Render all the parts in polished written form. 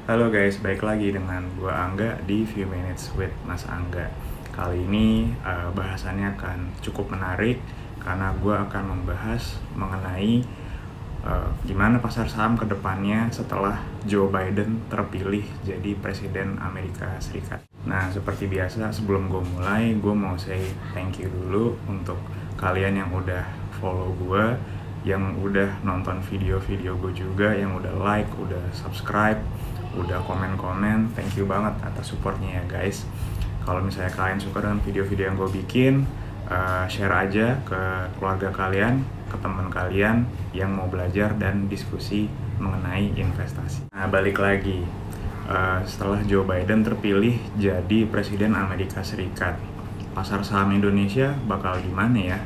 Halo guys, balik lagi dengan gua Angga di Few Minutes with Mas Angga. Kali ini bahasannya akan cukup menarik karena gua akan membahas mengenai gimana pasar saham ke depannya setelah Joe Biden terpilih jadi Presiden Amerika Serikat. Nah, seperti biasa sebelum gue mulai, gue mau say thank you dulu untuk kalian yang udah follow gue, yang udah nonton video-video gue juga, yang udah like, udah subscribe, udah komen-komen. Thank you banget atas supportnya ya guys. Kalau misalnya kalian suka dengan video-video yang gue bikin, share aja ke keluarga kalian, ke teman kalian yang mau belajar dan diskusi mengenai investasi. Nah, balik lagi, setelah Joe Biden terpilih jadi Presiden Amerika Serikat, pasar saham Indonesia bakal gimana ya?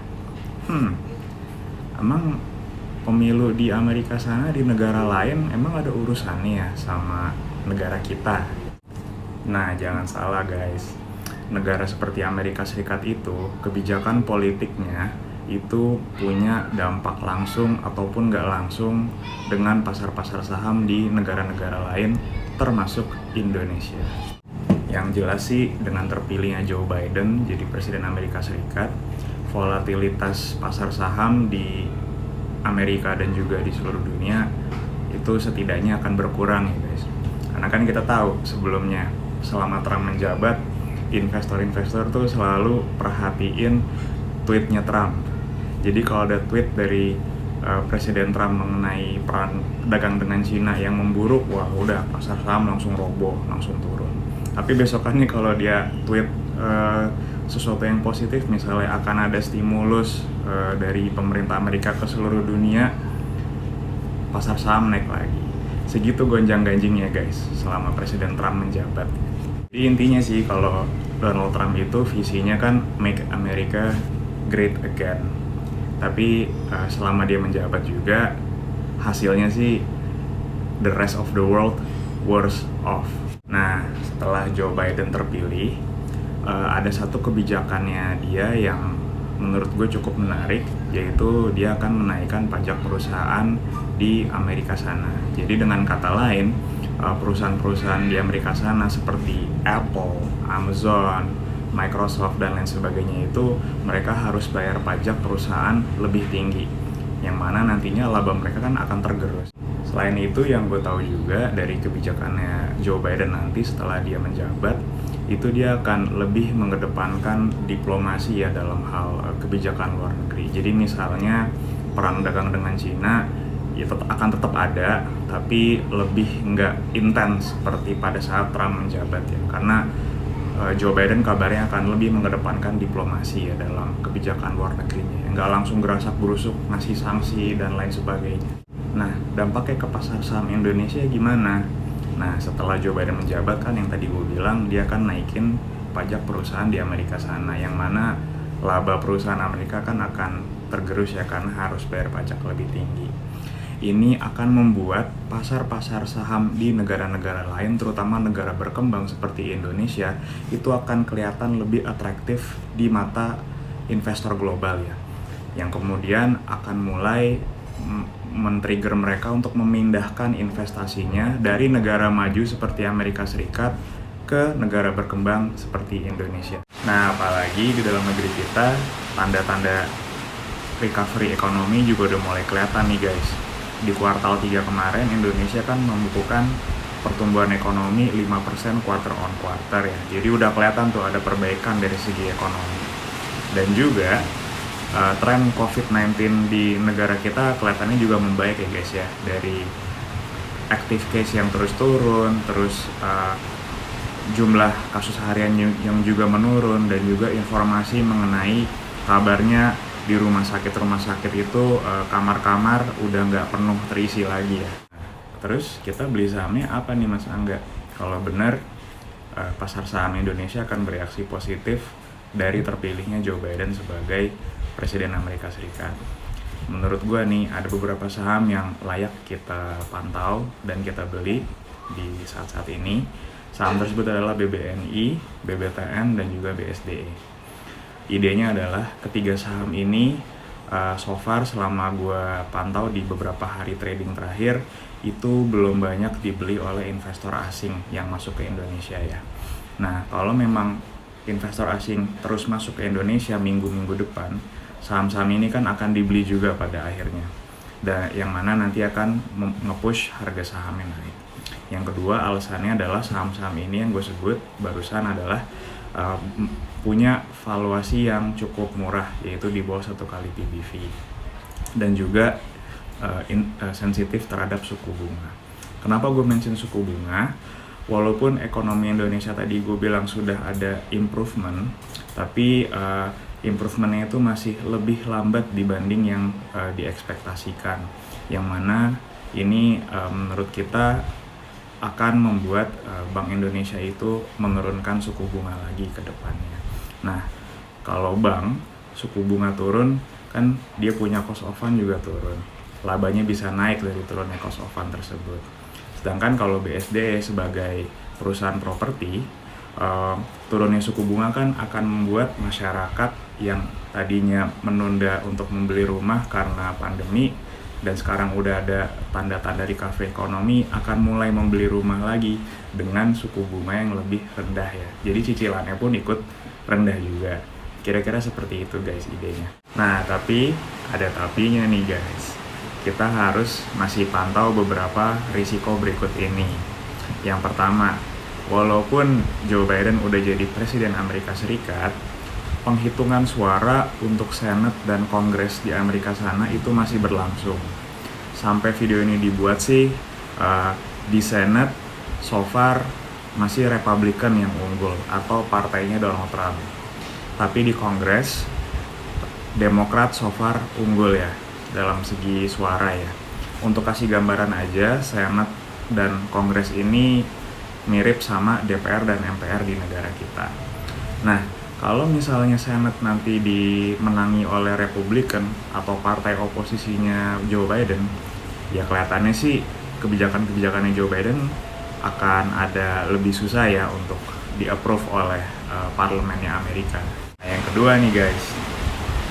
Emang pemilu di Amerika sana, di negara lain, emang ada urusannya ya sama negara kita? Nah, jangan salah guys, negara seperti Amerika Serikat itu, kebijakan politiknya itu punya dampak langsung ataupun nggak langsung dengan pasar-pasar saham di negara-negara lain, termasuk Indonesia. Yang jelas sih, dengan terpilihnya Joe Biden jadi Presiden Amerika Serikat, volatilitas pasar saham di Amerika dan juga di seluruh dunia itu setidaknya akan berkurang ya guys. Karena kan kita tahu sebelumnya, selama Trump menjabat, investor-investor tuh selalu perhatiin tweetnya Trump. Jadi kalau ada tweet dari Presiden Trump mengenai perang dagang dengan Cina yang memburuk, wah udah pasar saham langsung roboh, langsung turun. Tapi besokannya kalau dia tweet sesuatu yang positif, misalnya akan ada stimulus dari pemerintah Amerika ke seluruh dunia, pasar saham naik lagi. Segitu gonjang-ganjingnya guys selama Presiden Trump menjabat. Jadi intinya sih, kalau Donald Trump itu visinya kan make America great again. Tapi selama dia menjabat juga, hasilnya sih the rest of the world worse off. Nah, setelah Joe Biden terpilih, ada satu kebijakannya dia yang menurut gue cukup menarik, yaitu dia akan menaikkan pajak perusahaan di Amerika sana. Jadi dengan kata lain, perusahaan-perusahaan di Amerika sana seperti Apple, Amazon, Microsoft dan lain sebagainya itu mereka harus bayar pajak perusahaan lebih tinggi, yang mana nantinya laba mereka kan akan tergerus. Selain itu, yang gue tahu juga dari kebijakannya Joe Biden nanti setelah dia menjabat, itu dia akan lebih mengedepankan diplomasi ya dalam hal kebijakan luar negeri. Jadi misalnya perang dagang dengan Cina ya akan tetap ada, tapi lebih nggak intens seperti pada saat Trump menjabat ya, karena Joe Biden kabarnya akan lebih mengedepankan diplomasi ya dalam kebijakan luar negerinya, nggak langsung gerasak gerusuk ngasih sanksi dan lain sebagainya. Nah, dampaknya ke pasar saham Indonesia gimana? Nah, setelah Joe Biden menjabat kan yang tadi gue bilang, dia akan naikin pajak perusahaan di Amerika sana, yang mana laba perusahaan Amerika kan akan tergerus ya, karena harus bayar pajak lebih tinggi. Ini akan membuat pasar-pasar saham di negara-negara lain, terutama negara berkembang seperti Indonesia, itu akan kelihatan lebih atraktif di mata investor global ya, yang kemudian akan mulai men-trigger mereka untuk memindahkan investasinya dari negara maju seperti Amerika Serikat ke negara berkembang seperti Indonesia. Nah, apalagi di dalam negeri kita, tanda-tanda recovery ekonomi juga udah mulai kelihatan nih guys. Di kuartal 3 kemarin, Indonesia kan membukukan pertumbuhan ekonomi 5% quarter on quarter ya. Jadi udah kelihatan tuh ada perbaikan dari segi ekonomi. Dan juga tren COVID-19 di negara kita kelihatannya juga membaik ya guys ya. Dari active case yang terus turun, terus jumlah kasus harian yang juga menurun, dan juga informasi mengenai kabarnya di rumah sakit itu kamar-kamar udah nggak penuh terisi lagi ya. Terus kita beli sahamnya apa nih Mas Angga? Kalau benar pasar saham Indonesia akan bereaksi positif dari terpilihnya Joe Biden sebagai Presiden Amerika Serikat. Menurut gue nih, ada beberapa saham yang layak kita pantau dan kita beli di saat-saat ini. Saham tersebut adalah BBNI, BBTN, dan juga BSDE. Idenya adalah ketiga saham ini so far selama gue pantau di beberapa hari trading terakhir, itu belum banyak dibeli oleh investor asing yang masuk ke Indonesia ya. Nah, kalau memang investor asing terus masuk ke Indonesia minggu-minggu depan, saham-saham ini kan akan dibeli juga pada akhirnya. Dan yang mana nanti akan nge-push harga sahamnya naik. Yang kedua alasannya adalah saham-saham ini yang gue sebut barusan adalah punya valuasi yang cukup murah, yaitu di bawah 1 kali PBV. Dan juga sensitif terhadap suku bunga. Kenapa gue mention suku bunga? Walaupun ekonomi Indonesia tadi gue bilang sudah ada improvement, tapi improvementnya itu masih lebih lambat dibanding yang diekspektasikan. Yang mana ini menurut kita akan membuat Bank Indonesia itu menurunkan suku bunga lagi ke depannya. Nah, kalau bank suku bunga turun, kan dia punya cost of fund juga turun. Labanya bisa naik dari turunnya cost of fund tersebut. Sedangkan kalau BSD sebagai perusahaan properti, turunnya suku bunga kan akan membuat masyarakat yang tadinya menunda untuk membeli rumah karena pandemi dan sekarang udah ada tanda-tanda recovery ekonomi akan mulai membeli rumah lagi dengan suku bunga yang lebih rendah ya. Jadi cicilannya pun ikut rendah juga. Kira-kira seperti itu guys idenya. Nah, tapi ada tapinya nih guys. Kita harus masih pantau beberapa risiko berikut ini. Yang pertama, walaupun Joe Biden udah jadi presiden Amerika Serikat, penghitungan suara untuk Senate dan Kongres di Amerika sana itu masih berlangsung. Sampai video ini dibuat sih, di Senate so far masih Republican yang unggul atau partainya Donald Trump. Tapi di Kongres, Demokrat so far unggul ya dalam segi suara ya. Untuk kasih gambaran aja, Senate dan Kongres ini mirip sama DPR dan MPR di negara kita. Nah, kalau misalnya Senate nanti dimenangi oleh Republikan atau partai oposisinya Joe Biden, ya kelihatannya sih kebijakan-kebijakannya Joe Biden akan ada lebih susah ya untuk di-approve oleh parlemennya Amerika. Nah, yang kedua nih guys,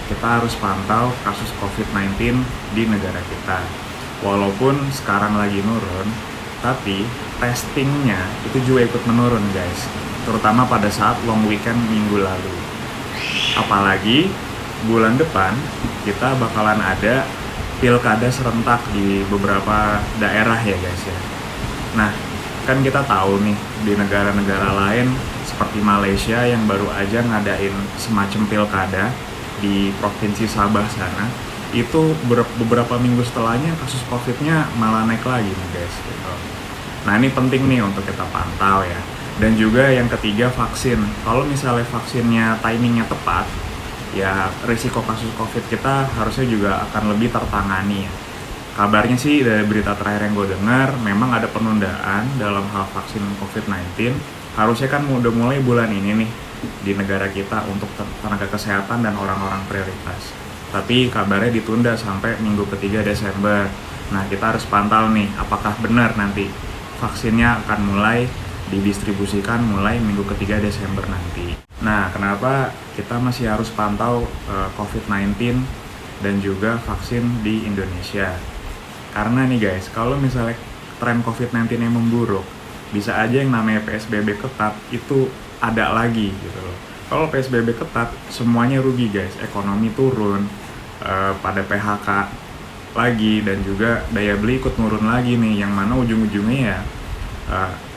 kita harus pantau kasus COVID-19 di negara kita. Walaupun sekarang lagi nurun, tapi testingnya itu juga ikut menurun guys. Terutama pada saat long weekend minggu lalu. Apalagi bulan depan kita bakalan ada pilkada serentak di beberapa daerah ya guys ya. Nah, kan kita tahu nih di negara-negara lain seperti Malaysia yang baru aja ngadain semacam pilkada di provinsi Sabah sana, itu beberapa minggu setelahnya kasus COVID-nya malah naik lagi nih guys gitu. Nah, ini penting nih untuk kita pantau ya. Dan juga yang ketiga, vaksin. Kalau misalnya vaksinnya timingnya tepat, ya risiko kasus COVID kita harusnya juga akan lebih tertangani ya. Kabarnya sih dari berita terakhir yang gue dengar, memang ada penundaan dalam hal vaksin COVID-19. Harusnya kan udah mulai bulan ini nih di negara kita untuk tenaga kesehatan dan orang-orang prioritas. Tapi kabarnya ditunda sampai minggu ketiga Desember. Nah, kita harus pantau nih, apakah benar nanti vaksinnya akan mulai didistribusikan mulai minggu ketiga Desember nanti. Nah, kenapa kita masih harus pantau COVID-19 dan juga vaksin di Indonesia? Karena nih guys, kalau misalnya tren COVID-19 yang memburuk, bisa aja yang namanya PSBB ketat itu ada lagi gitu loh. Kalau PSBB ketat, semuanya rugi guys. Ekonomi turun, pada PHK lagi, dan juga daya beli ikut turun lagi nih. Yang mana ujung-ujungnya ya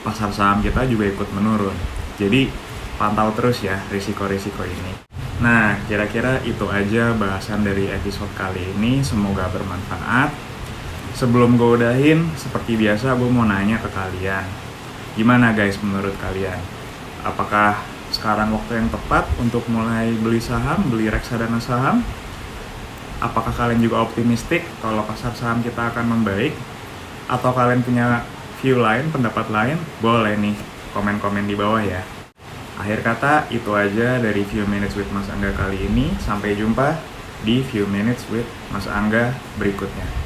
pasar saham kita juga ikut menurun. Jadi pantau terus ya risiko-risiko ini. Nah, kira-kira itu aja bahasan dari episode kali ini. Semoga bermanfaat. Sebelum gue udahin, seperti biasa gue mau nanya ke kalian. Gimana guys menurut kalian? Apakah sekarang waktu yang tepat untuk mulai beli saham, beli reksadana saham? Apakah kalian juga optimistik kalau pasar saham kita akan membaik? Atau kalian punya view lain, pendapat lain? Boleh nih, komen-komen di bawah ya. Akhir kata, itu aja dari Few Minutes with Mas Angga kali ini. Sampai jumpa di Few Minutes with Mas Angga berikutnya.